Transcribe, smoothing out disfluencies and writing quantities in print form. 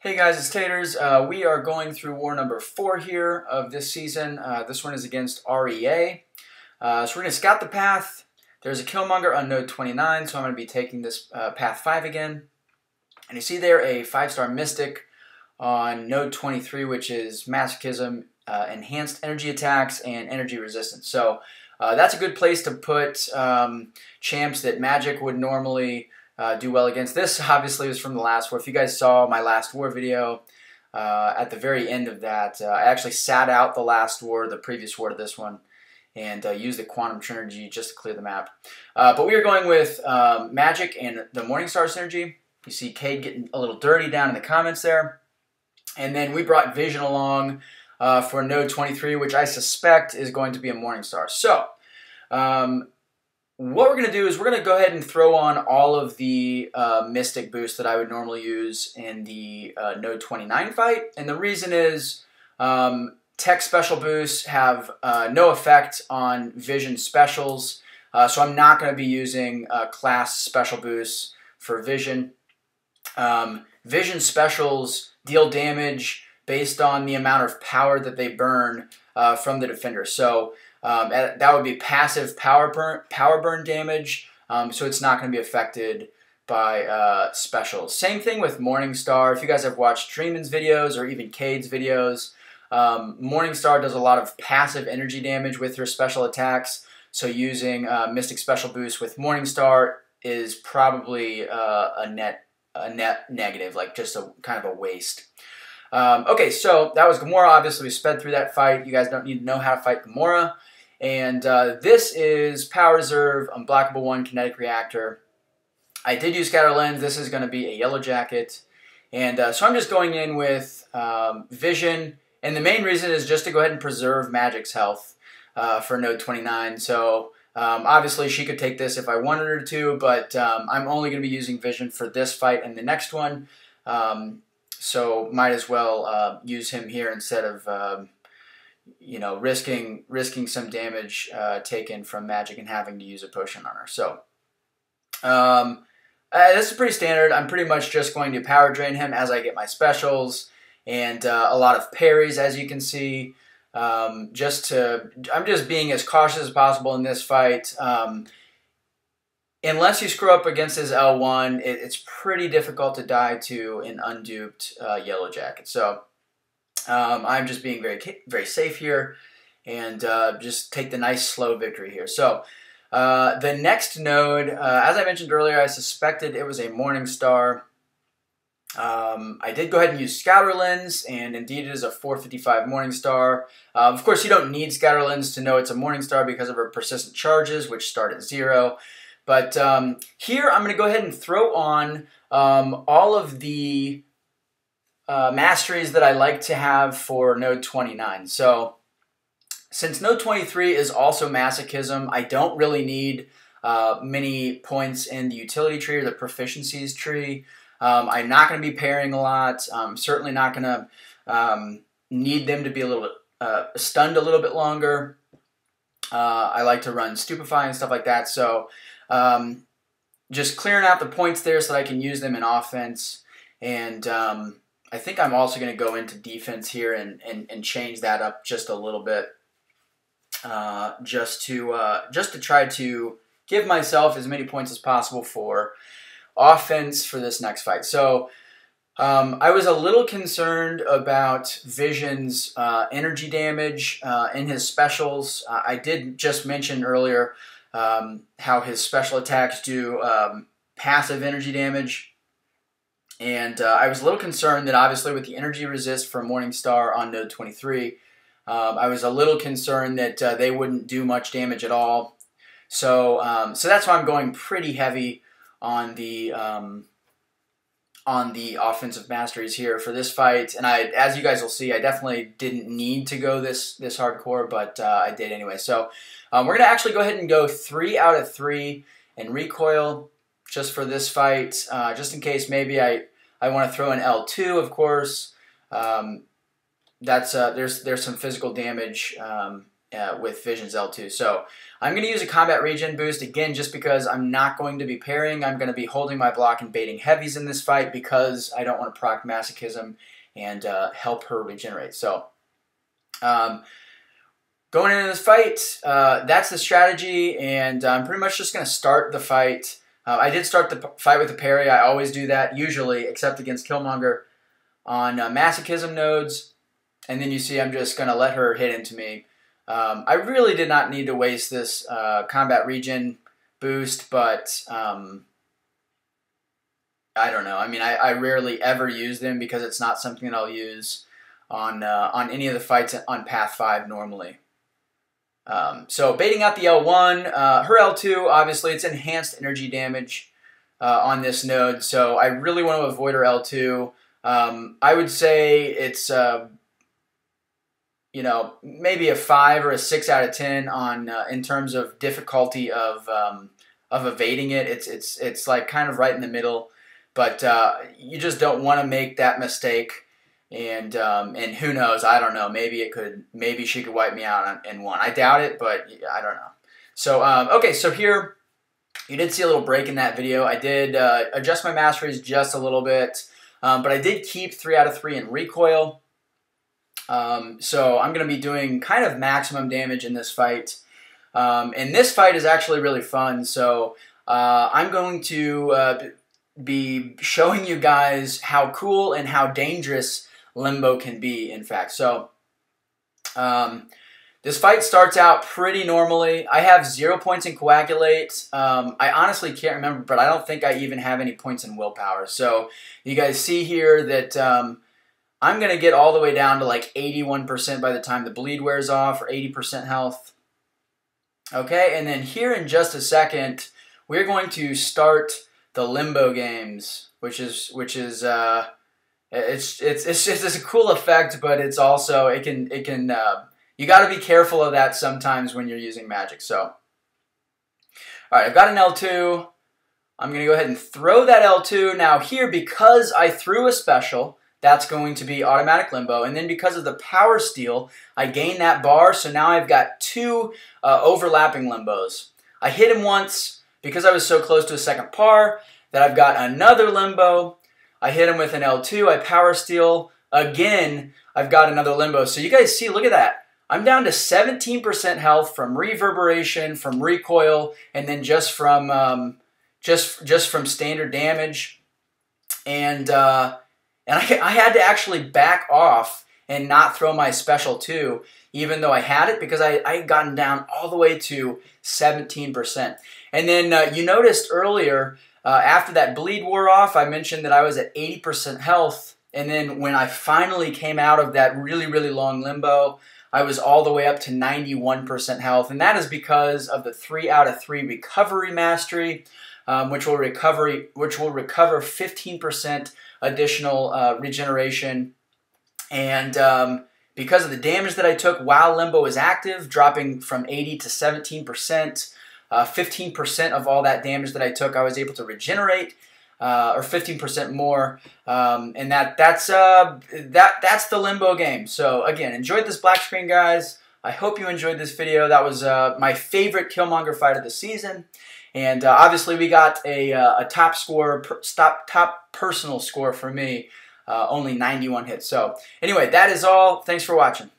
Hey guys, it's Taters. We are going through war number 4 here of this season. This one is against RE.A. So we're going to scout the path. There's a Killmonger on node 29, so I'm going to be taking this path 5 again. And you see there a 5-star Mystic on node 23, which is Masochism, Enhanced Energy Attacks, and Energy Resistance. So that's a good place to put champs that Magik would normally do well against. This obviously was from the last war. If you guys saw my last war video, at the very end of that, I actually sat out the last war, the previous war to this one, and used the Quantum Trinergy just to clear the map. But we are going with Magik and the Morningstar synergy. You see Cade getting a little dirty down in the comments there. And then we brought Vision along for node 23, which I suspect is going to be a Morningstar. So, what we're going to do is we're going to go ahead and throw on all of the Mystic boosts that I would normally use in the node 29 fight. And the reason is tech special boosts have no effect on Vision specials. So I'm not going to be using class special boosts for Vision. Vision specials deal damage based on the amount of power that they burn from the defender. So that would be passive power burn damage, so it's not going to be affected by specials. Same thing with Morningstar. If you guys have watched Dreamin's videos or even Cade's videos, Morningstar does a lot of passive energy damage with her special attacks, so using Mystic Special Boost with Morningstar is probably a net negative, like just a kind of a waste. Okay, so that was Gamora. Obviously, we sped through that fight. You guys don't need to know how to fight Gamora. And this is Power Reserve, Unblockable 1, Kinetic Reactor. I did use Scatter Lens. This is going to be a Yellow Jacket. And so I'm just going in with Vision. And the main reason is just to go ahead and preserve Magik's health for node 29. So obviously she could take this if I wanted her to, but I'm only going to be using Vision for this fight and the next one. So might as well use him here instead of you know, risking some damage taken from Magik and having to use a potion on her. So this is pretty standard. I'm pretty much just going to power drain him as I get my specials and a lot of parries, as you can see. I'm just being as cautious as possible in this fight. Unless you screw up against his L1, it's pretty difficult to die to an unduped Yellow Jacket. So I'm just being very safe here and just take the nice slow victory here. So the next node, as I mentioned earlier, I suspected it was a Morningstar. I did go ahead and use Scatter Lens, and indeed it is a 455 Morningstar. Of course, you don't need Scatter Lens to know it's a Morningstar because of her persistent charges, which start at 0. But here I'm going to go ahead and throw on all of the masteries that I like to have for node 29. So since node 23 is also Masochism, I don't really need many points in the utility tree or the proficiencies tree. I'm not going to be pairing a lot. I'm certainly not going to need them to be a little bit stunned a little bit longer. I like to run Stupefy and stuff like that. So just clearing out the points there so that I can use them in offense. And I think I'm also going to go into defense here and change that up just a little bit, just to try to give myself as many points as possible for offense for this next fight. So I was a little concerned about Vision's energy damage in his specials. I did just mention earlier how his special attacks do passive energy damage. And I was a little concerned that obviously with the energy resist from Morningstar on node 23, I was a little concerned that they wouldn't do much damage at all. So so that's why I'm going pretty heavy on the offensive masteries here for this fight. And as you guys will see, I definitely didn't need to go this hardcore, but I did anyway. So we're going to actually go ahead and go 3 out of 3 in recoil just for this fight, just in case maybe I want to throw in L2, of course. There's some physical damage with Vision's L2. So I'm going to use a combat regen boost again just because I'm not going to be parrying. I'm going to be holding my block and baiting heavies in this fight because I don't want to proc Masochism and help her regenerate. So going into this fight, that's the strategy, and I'm pretty much just going to start the fight. I did start the fight with a parry. I always do that, usually, except against Killmonger on Masochism nodes. And then you see I'm just going to let her hit into me. I really did not need to waste this combat regen boost, but I don't know. I mean, I rarely ever use them because it's not something that I'll use on any of the fights on Path 5 normally. So baiting out the L1, her L2, obviously it's enhanced energy damage on this node, so I really want to avoid her L2. I would say it's you know, maybe a 5 or a 6 out of 10 on in terms of difficulty of evading it. It's like kind of right in the middle, but you just don't want to make that mistake. And who knows? I don't know. Maybe she could wipe me out in one. I doubt it, but I don't know. So okay, so here you did see a little break in that video. I did adjust my masteries just a little bit, but I did keep 3 out of 3 in recoil. So I'm going to be doing kind of maximum damage in this fight. And this fight is actually really fun. So I'm going to be showing you guys how cool and how dangerous Limbo can be, in fact. So this fight starts out pretty normally. I have 0 points in Coagulate. I honestly can't remember, but I don't think I even have any points in Willpower. So you guys see here that I'm going to get all the way down to like 81% by the time the bleed wears off, or 80% health. Okay, and then here in just a second, we're going to start the Limbo games, which is it's a cool effect, but it's also you got to be careful of that sometimes when you're using magic. So, all right, I've got an L2. I'm going to go ahead and throw that L2. Now here, because I threw a special, that's going to be automatic Limbo, and then because of the Power Steal, I gain that bar, so now I've got 2 overlapping Limbos. I hit him once because I was so close to a second par that I've got another Limbo. I hit him with an L2, I Power Steal. Again, I've got another Limbo. So you guys see, look at that. I'm down to 17% health from Reverberation, from Recoil, and then just from standard damage. And I had to actually back off and not throw my special 2, even though I had it, because I had gotten down all the way to 17%. And then you noticed earlier, after that bleed wore off, I mentioned that I was at 80% health. And then when I finally came out of that really, really long Limbo, I was all the way up to 91% health. And that is because of the 3 out of 3 recovery mastery, which will recover 15% additional regeneration. And because of the damage that I took while Limbo was active, dropping from 80 to 17%, 15% of all that damage that I took, I was able to regenerate, or 15% more. And that's the Limbo game. So again, enjoyed this black screen, guys. I hope you enjoyed this video. That was my favorite Killmonger fight of the season. And obviously we got a top score, top personal score for me, only 91 hits. So anyway, that is all. Thanks for watching.